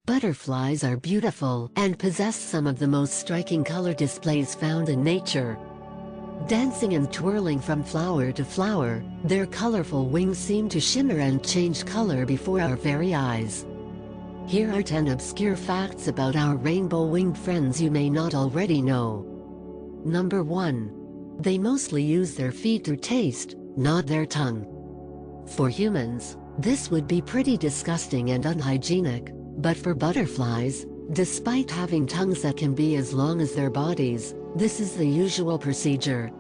Butterflies are beautiful and possess some of the most striking color displays found in nature. Dancing and twirling from flower to flower, their colorful wings seem to shimmer and change color before our very eyes. Here are 10 obscure facts about our rainbow-winged friends you may not already know. Number 1. They mostly use their feet to taste, not their tongue. For humans, this would be pretty disgusting and unhygienic, but for butterflies, despite having tongues that can be as long as their bodies, this is the usual procedure.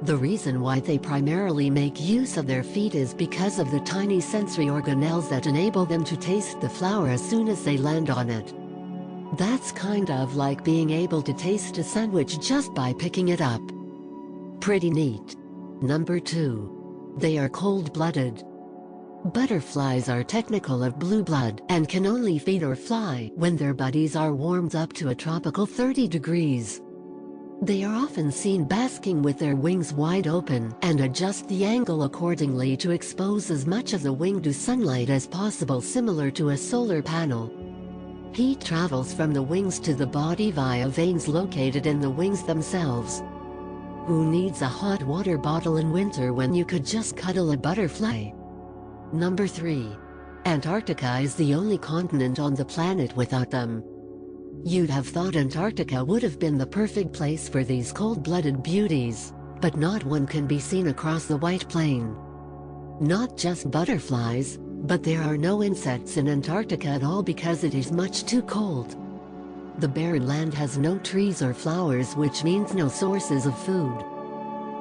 The reason why they primarily make use of their feet is because of the tiny sensory organelles that enable them to taste the flower as soon as they land on it. That's kind of like being able to taste a sandwich just by picking it up. Pretty neat. Number 2. They are cold-blooded. Butterflies are technical of blue blood and can only feed or fly when their bodies are warmed up to a tropical 30 degrees. They are often seen basking with their wings wide open and adjust the angle accordingly to expose as much of the wing to sunlight as possible, similar to a solar panel. Heat travels from the wings to the body via veins located in the wings themselves. Who needs a hot water bottle in winter when you could just cuddle a butterfly? Number 3. Antarctica is the only continent on the planet without them. You'd have thought Antarctica would have been the perfect place for these cold-blooded beauties, but not one can be seen across the White Plain. Not just butterflies, but there are no insects in Antarctica at all because it is much too cold. The barren land has no trees or flowers, which means no sources of food.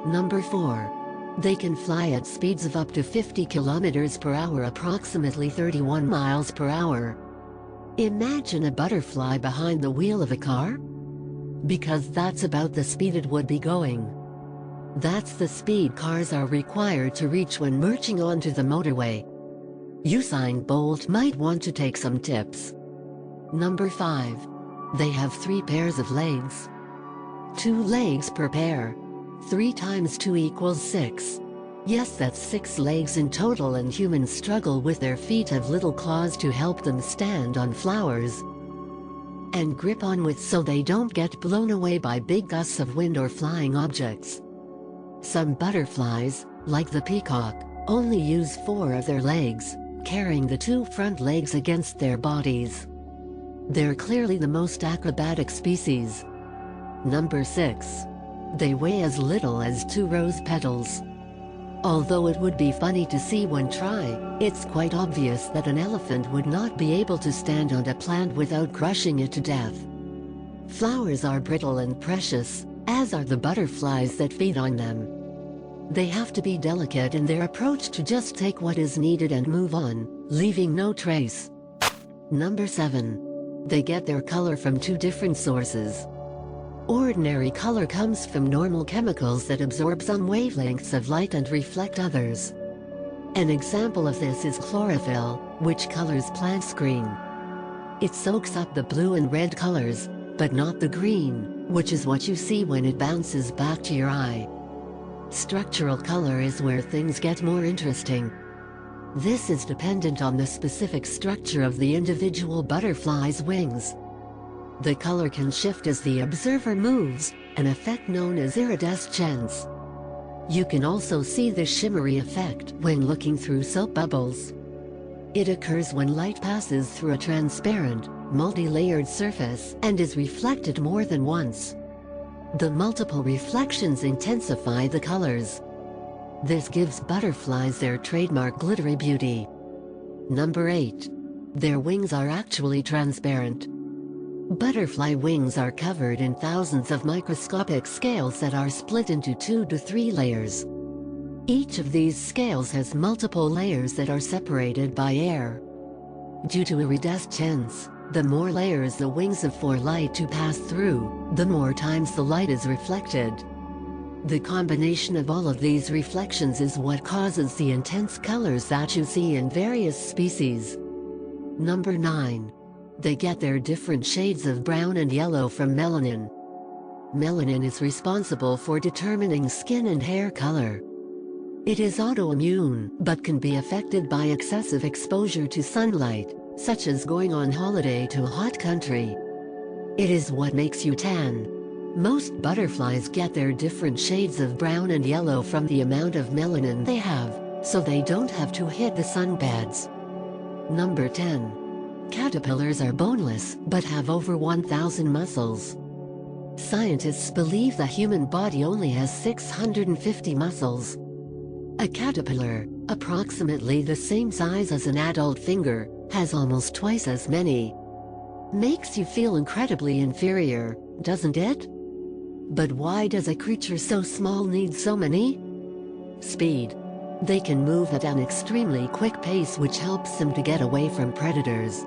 Number 4. They can fly at speeds of up to 50 kilometers per hour, approximately 31 miles per hour. Imagine a butterfly behind the wheel of a car? Because that's about the speed it would be going. That's the speed cars are required to reach when merging onto the motorway. Usain Bolt might want to take some tips. Number 5. They have 3 pairs of legs. 2 legs per pair. 3 times 2 equals 6. Yes, that's 6 legs in total, and humans struggle with their feet have little claws to help them stand on flowers and grip on with so they don't get blown away by big gusts of wind or flying objects. Some butterflies, like the peacock, only use 4 of their legs, carrying the 2 front legs against their bodies. They're clearly the most acrobatic species. Number 6. They weigh as little as 2 rose petals. Although it would be funny to see one try, it's quite obvious that an elephant would not be able to stand on a plant without crushing it to death. Flowers are brittle and precious, as are the butterflies that feed on them. They have to be delicate in their approach to just take what is needed and move on, leaving no trace. Number 7. They get their color from 2 different sources. Ordinary color comes from normal chemicals that absorb some wavelengths of light and reflect others. An example of this is chlorophyll, which colors plants green. It soaks up the blue and red colors, but not the green, which is what you see when it bounces back to your eye. Structural color is where things get more interesting. This is dependent on the specific structure of the individual butterfly's wings. The color can shift as the observer moves, an effect known as iridescence. You can also see the shimmery effect when looking through soap bubbles. It occurs when light passes through a transparent, multi-layered surface and is reflected more than once. The multiple reflections intensify the colors. This gives butterflies their trademark glittery beauty. Number 8. Their wings are actually transparent. Butterfly wings are covered in thousands of microscopic scales that are split into 2 to 3 layers. Each of these scales has multiple layers that are separated by air. Due to iridescence, the more layers the wings have for light to pass through, the more times the light is reflected. The combination of all of these reflections is what causes the intense colors that you see in various species. Number 9. They get their different shades of brown and yellow from melanin. Melanin is responsible for determining skin and hair color. It is autoimmune, but can be affected by excessive exposure to sunlight, such as going on holiday to a hot country. It is what makes you tan. Most butterflies get their different shades of brown and yellow from the amount of melanin they have, so they don't have to hit the sunbeds. Number 10. Caterpillars are boneless but have over 1,000 muscles. Scientists believe the human body only has 650 muscles. A caterpillar, approximately the same size as an adult finger, has almost twice as many. Makes you feel incredibly inferior, doesn't it? But why does a creature so small need so many? Speed. They can move at an extremely quick pace, which helps them to get away from predators.